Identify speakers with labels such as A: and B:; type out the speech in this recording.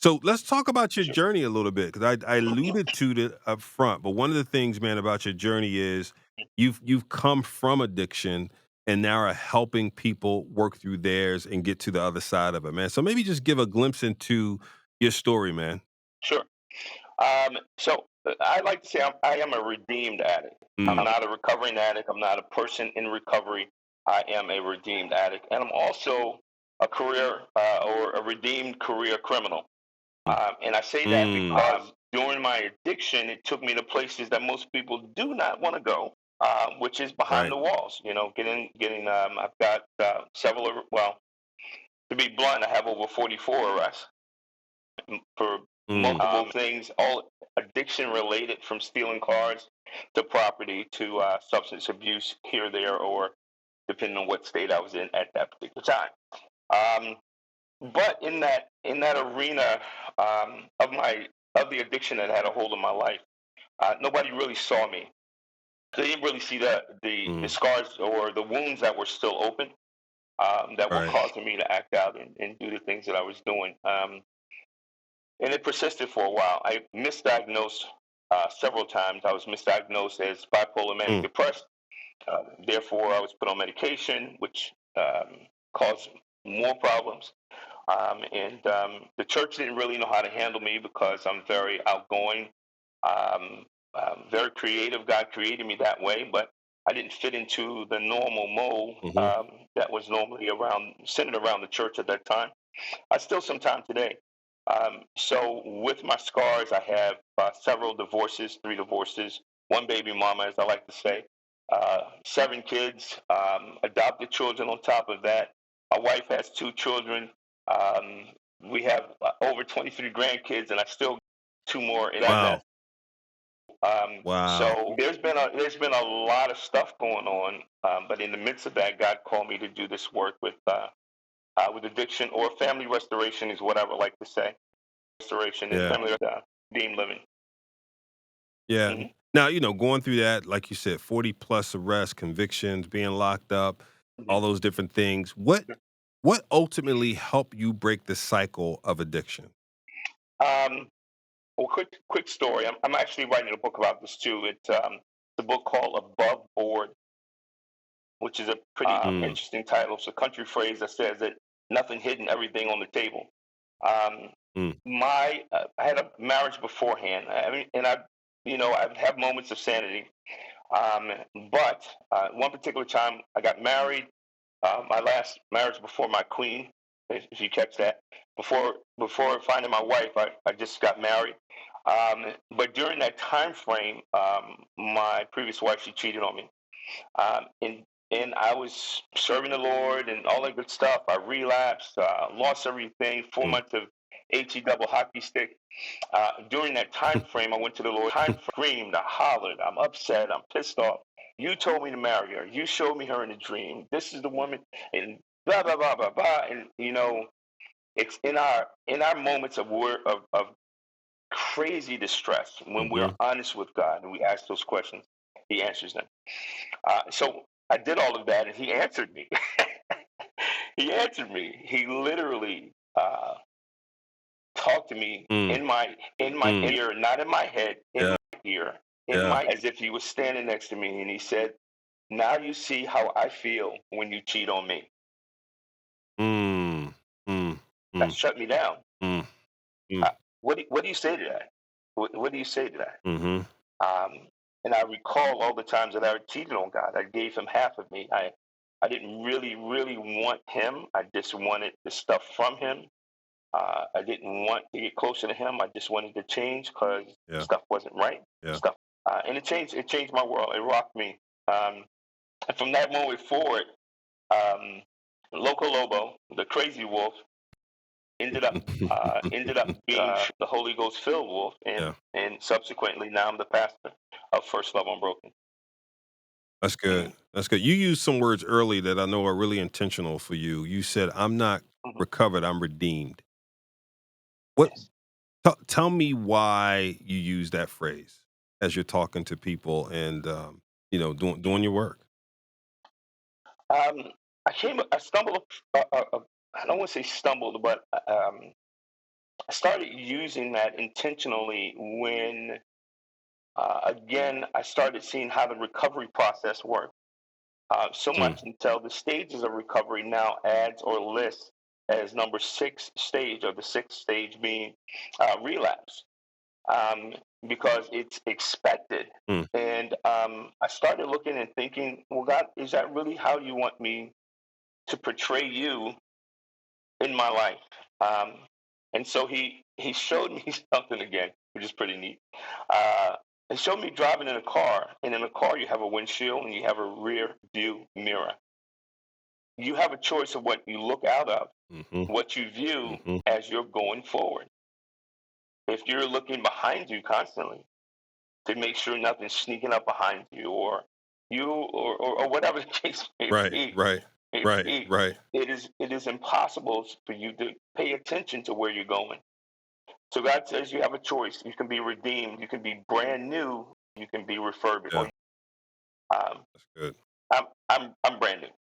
A: So let's talk about your
B: Sure.
A: journey a little bit because I alluded to it up front. But one of the things, man, about your journey is you've come from addiction and now are helping people work through theirs and get to the other side of it, man. So maybe just give a glimpse into your story, man.
B: Sure. I like to say I am a redeemed addict. I'm
A: Mm,
B: not a recovering addict. I'm not a person in recovery. I am a redeemed addict, and I'm also a career or a redeemed career criminal.
A: mm,
B: And I say that
A: mm,
B: because during my addiction, it took me to places that most people do not want to go, which is behind
A: right.
B: the walls. You know, getting. I've got several. Well, to be blunt, I have over 44 arrests for
A: Mm,
B: multiple things, all addiction related, from stealing cars to property to substance abuse here, there, or depending on what state I was in at that particular time. Um, but in that arena of the addiction that had a hold of my life, nobody really saw me. They didn't really see the
A: mm,
B: scars or the wounds that were still open, that were
A: right.
B: causing me to act out and do the things that I was doing. And it persisted for a while. I misdiagnosed several times. I was misdiagnosed as bipolar manic
A: Mm,
B: depressed. Therefore, I was put on medication, which caused more problems. The church didn't really know how to handle me because I'm very outgoing, very creative. God created me that way, but I didn't fit into the normal mold
A: hmm
B: that was normally centered around the church at that time. I still sometimes today. So with my scars, I have several divorces, 3 divorces, one baby mama, as I like to say, 7 kids, adopted children on top of that. My wife has 2 children. We have over 23 grandkids, and I still two more in that mess.
A: Wow. Wow.
B: So there's been a lot of stuff going on, but in the midst of that, God called me to do this work with addiction, or family restoration is what I would like to say. Restoration and
A: Yeah.
B: family deemed living.
A: Yeah.
B: Hmm.
A: Now, going through that, like you said, 40 plus arrests, convictions, being locked up, all
B: Hmm.
A: those different things. What ultimately helped you break the cycle of addiction?
B: Um, well, quick story. I'm actually writing a book about this too. It's a book called Above Board, which is a pretty
A: Mm,
B: interesting title. It's a country phrase that says that nothing hidden, everything on the table. Um,
A: mm,
B: I had a marriage beforehand. I mean, and I have moments of sanity. Um, but one particular time, I got married. My last marriage before my queen, if you catch that. Before finding my wife, I just got married. But during that time frame, my previous wife, she cheated on me. And I was serving the Lord and all that good stuff. I relapsed, lost everything. Four
A: mm,
B: months of HE double hockey stick. During that time frame, I went to the Lord, screamed, I hollered, I'm upset, I'm pissed off. You told me to marry her. You showed me her in a dream. This is the woman, and blah blah blah blah blah. And it's in our moments of crazy distress when we're
A: mhm.
B: honest with God and we ask those questions, He answers them. So I did all of that, and He answered me. He answered me. He literally talked to me
A: Mm,
B: in my
A: mm,
B: ear, not in my head, in
A: yeah,
B: my ear,
A: yeah.
B: as if he was standing next to me, and he said, "Now you see how I feel when you cheat on me."
A: Mm, mm,
B: That
A: mm,
B: shut me down.
A: mm, mm,
B: What do you say to that? What do you say to that?
A: mhm,
B: And I recall all the times that I cheated on God. I gave him half of me. I didn't really, really want him. I just wanted the stuff from him. I didn't want to get closer to him. I just wanted to change because
A: yeah,
B: stuff wasn't right.
A: yeah.
B: And it changed. It changed my world. It rocked me. And from that moment forward, um, Loco Lobo, the crazy wolf, ended up being the Holy Ghost filled wolf, and
A: Yeah,
B: subsequently now I'm the pastor of First Love Unbroken.
A: that's good.
B: Mhm.
A: That's good. You used some words early that I know are really intentional for you. You said, "I'm not
B: Mhm.
A: recovered, I'm redeemed." What
B: Yes.
A: tell me why you use that phrase as you're talking to people and, doing your work.
B: Um, I stumbled. I don't want to say stumbled, but I started using that intentionally when, again, I started seeing how the recovery process worked. So
A: Mm,
B: much until the stages of recovery now adds or lists as number six stage, or the sixth stage being relapse, um, because it's expected.
A: mm,
B: And I started looking and thinking, well, God, is that really how you want me to portray you in my life? And so he showed me something again, which is pretty neat. Uh, he showed me driving in a car, and in a car you have a windshield and you have a rear view mirror. You have a choice of what you look out of,
A: mhm,
B: what you view
A: mhm.
B: as you're going forward. If you're looking behind you constantly to make sure nothing's sneaking up behind you, or or whatever the case may
A: Right,
B: be,
A: right, right, right.
B: it is impossible for you to pay attention to where you're going. So God says you have a choice. You can be redeemed. You can be brand new. You can be refurbished.
A: Yeah,
B: Or um,
A: that's good.
B: I'm brand new.